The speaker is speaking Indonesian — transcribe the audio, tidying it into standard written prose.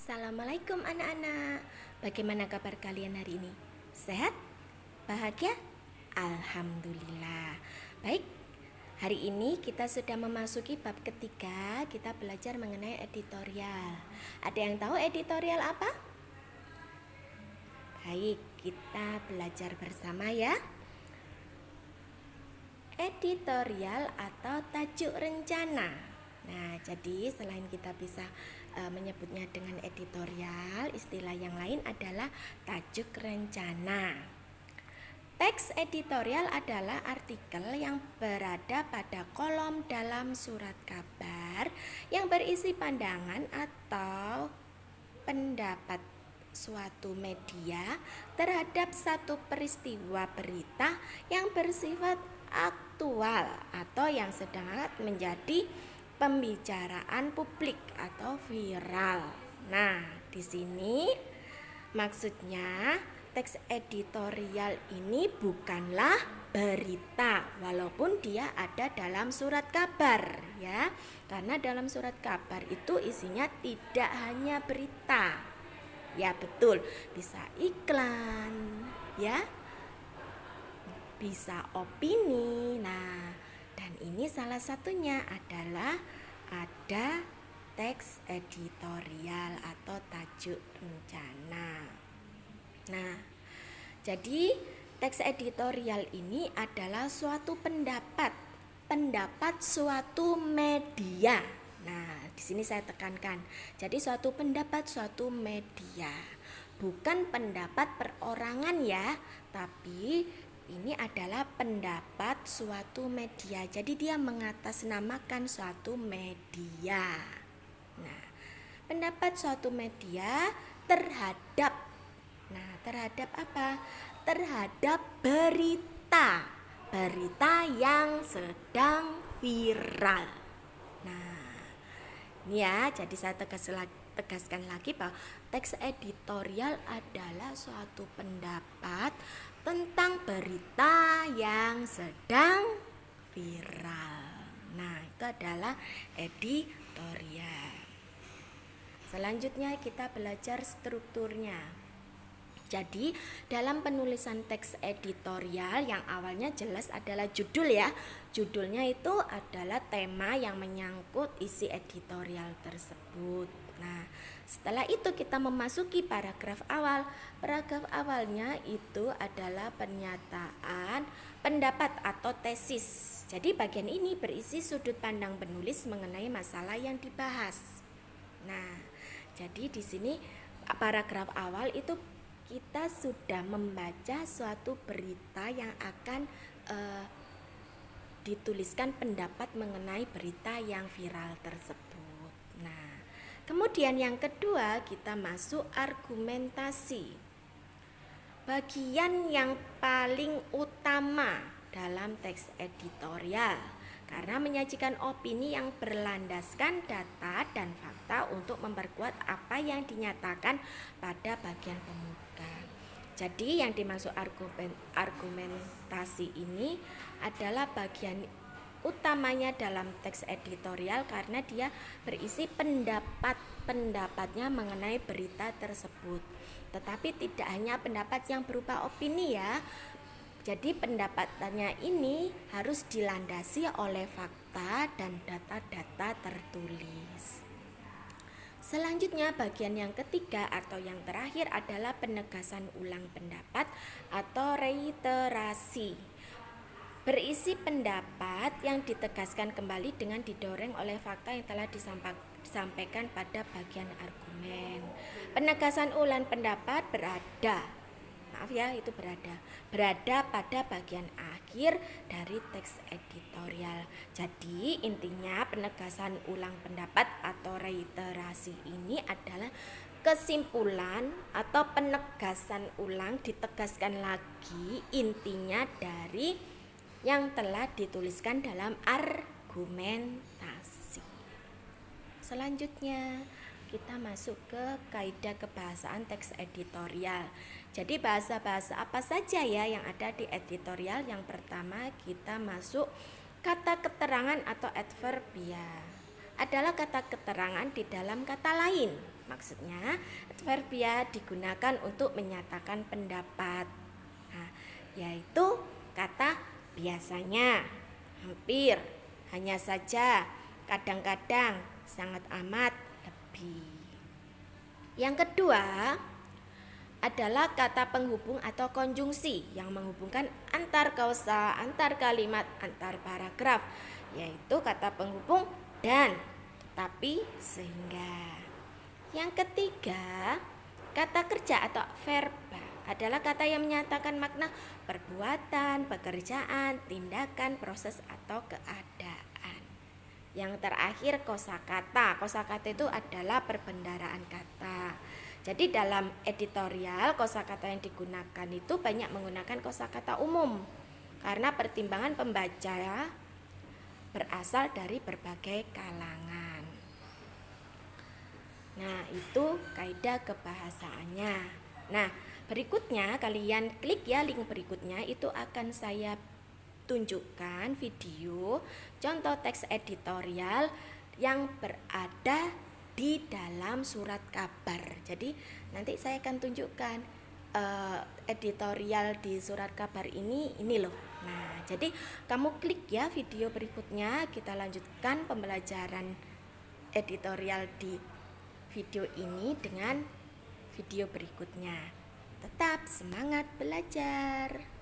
Assalamualaikum anak-anak. Bagaimana kabar kalian hari ini? Sehat? Bahagia? Alhamdulillah. Baik, hari ini kita sudah memasuki bab ketiga. Kita belajar mengenai editorial. Ada yang tahu editorial apa? Baik, kita belajar bersama ya. Editorial atau tajuk rencana. Nah, jadi selain kita bisa menyebutnya dengan editorial, istilah yang lain adalah tajuk rencana. Teks editorial adalah artikel yang berada pada kolom dalam surat kabar yang berisi pandangan atau pendapat suatu media terhadap satu peristiwa berita yang bersifat aktual atau yang sedang menjadi pembicaraan publik atau viral. Nah, di sini maksudnya teks editorial ini bukanlah berita walaupun dia ada dalam surat kabar ya. Karena dalam surat kabar itu isinya tidak hanya berita. Ya betul, bisa iklan ya. Bisa opini. Nah, dan ini salah satunya adalah ada teks editorial atau tajuk rencana. Nah, jadi teks editorial ini adalah suatu pendapat suatu media. Nah, di sini saya tekankan. Jadi suatu pendapat suatu media, bukan pendapat perorangan ya, tapi ini adalah pendapat suatu media. Jadi dia mengatasnamakan suatu media. Nah, pendapat suatu media terhadap apa? Terhadap berita yang sedang viral. Nah, ini ya, jadi saya tegaskan lagi bahwa teks editorial adalah suatu pendapat tentang berita yang sedang viral. Nah, itu adalah editorial. Selanjutnya kita belajar strukturnya. Jadi, dalam penulisan teks editorial yang awalnya jelas adalah judul ya. Judulnya itu adalah tema yang menyangkut isi editorial tersebut. Nah, setelah itu kita memasuki paragraf awal. Paragraf awalnya itu adalah pernyataan pendapat atau tesis. Jadi bagian ini berisi sudut pandang penulis mengenai masalah yang dibahas. Nah, jadi di sini paragraf awal itu kita sudah membaca suatu berita yang akan dituliskan pendapat mengenai berita yang viral tersebut. Nah, kemudian yang kedua kita masuk argumentasi. Bagian yang paling utama dalam teks editorial karena menyajikan opini yang berlandaskan data dan fakta untuk memperkuat apa yang dinyatakan pada bagian pemuka. Jadi yang dimaksud argumentasi ini adalah bagian utamanya dalam teks editorial karena dia berisi pendapatnya mengenai berita tersebut. Tetapi tidak hanya pendapat yang berupa opini ya. Jadi pendapatannya ini harus dilandasi oleh fakta dan data-data tertulis. Selanjutnya bagian yang ketiga atau yang terakhir adalah penegasan ulang pendapat atau reiterasi. Berisi pendapat yang ditegaskan kembali dengan didorong oleh fakta yang telah disampaikan pada bagian argumen. Penegasan ulang pendapat berada pada bagian akhir dari teks editorial. Jadi intinya penegasan ulang pendapat atau reiterasi ini adalah kesimpulan atau penegasan ulang, ditegaskan lagi intinya dari yang telah dituliskan dalam argumentasi. Selanjutnya kita masuk ke kaidah kebahasaan teks editorial. Jadi bahasa-bahasa apa saja ya yang ada di editorial? Yang pertama kita masuk kata keterangan atau adverbia. Adalah kata keterangan di dalam kata lain. Maksudnya, adverbia digunakan untuk menyatakan pendapat. Nah, yaitu kata biasanya, hampir, hanya saja, kadang-kadang, sangat amat, lebih. Yang kedua adalah kata penghubung atau konjungsi yang menghubungkan antar kausa, antar kalimat, antar paragraf, yaitu kata penghubung dan, tetapi, sehingga. Yang ketiga, kata kerja atau verba adalah kata yang menyatakan makna perbuatan, pekerjaan, tindakan, proses, atau keadaan. Yang terakhir, kosakata. Kosakata itu adalah perbendaharaan kata. Jadi dalam editorial kosakata yang digunakan itu banyak menggunakan kosakata umum karena pertimbangan pembaca berasal dari berbagai kalangan. Nah, itu kaidah kebahasaannya. Nah, berikutnya kalian klik ya link berikutnya, itu akan saya tunjukkan video contoh teks editorial yang berada di dalam surat kabar. Jadi nanti saya akan tunjukkan editorial di surat kabar ini loh. Nah, jadi kamu klik ya video berikutnya, kita lanjutkan pembelajaran editorial di video ini dengan video berikutnya. Tetap semangat belajar.